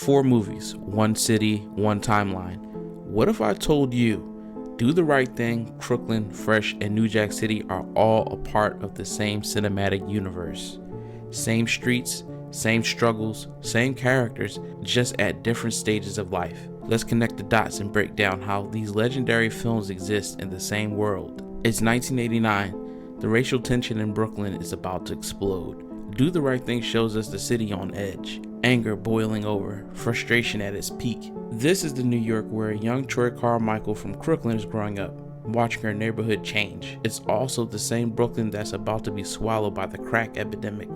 4 movies, 1 city, 1 timeline. What if I told you Do the Right Thing, Crooklyn, Fresh, and New Jack City are all a part of the same cinematic universe? Same streets, same struggles, same characters, just at different stages of life. Let's connect the dots and break down how these legendary films exist in the same world. It's 1989. The racial tension in Brooklyn is about to explode. Do the Right Thing shows us the city on edge, anger boiling over, frustration at its peak. This is the New York where young Troy Carmichael from Crooklyn is growing up, watching her neighborhood change. It's also the same Brooklyn that's about to be swallowed by the crack epidemic,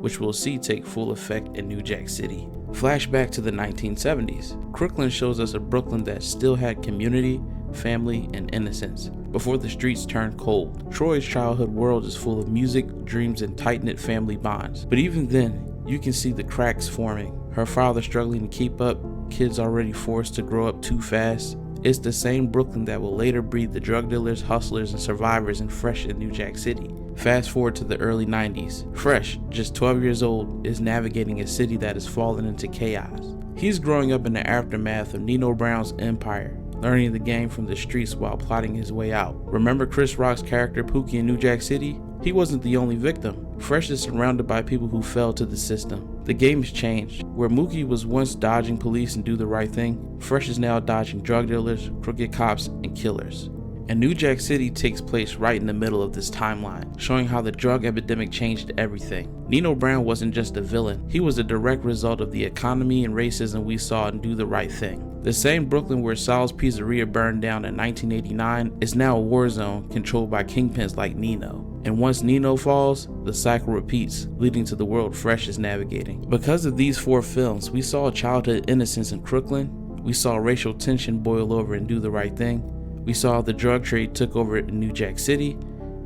which we'll see take full effect in New Jack City. Flashback to the 1970s. Crooklyn shows us a Brooklyn that still had community, family, and innocence before the streets turned cold. Troy's childhood world is full of music, dreams, and tight-knit family bonds. But even then, you can see the cracks forming. Her father struggling to keep up, kids already forced to grow up too fast. It's the same Brooklyn that will later breed the drug dealers, hustlers, and survivors in Fresh in New Jack City. Fast forward to the early 90s. Fresh, just 12 years old, is navigating a city that has fallen into chaos. He's growing up in the aftermath of Nino Brown's empire, learning the game from the streets while plotting his way out. Remember Chris Rock's character Pookie in New Jack City? He wasn't the only victim. Fresh is surrounded by people who fell to the system. The game has changed. Where Mookie was once dodging police and Do the Right Thing, Fresh is now dodging drug dealers, crooked cops, and killers. And New Jack City takes place right in the middle of this timeline, showing how the drug epidemic changed everything. Nino Brown wasn't just a villain, he was a direct result of the economy and racism we saw in Do the Right Thing. The same Brooklyn where Sal's Pizzeria burned down in 1989 is now a war zone controlled by kingpins like Nino. And once Nino falls, the cycle repeats, leading to the world Fresh is navigating. Because of these 4 films, we saw childhood innocence in Crooklyn, we saw racial tension boil over in Do the Right Thing, we saw how the drug trade took over in New Jack City,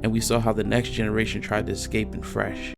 and we saw how the next generation tried to escape in Fresh.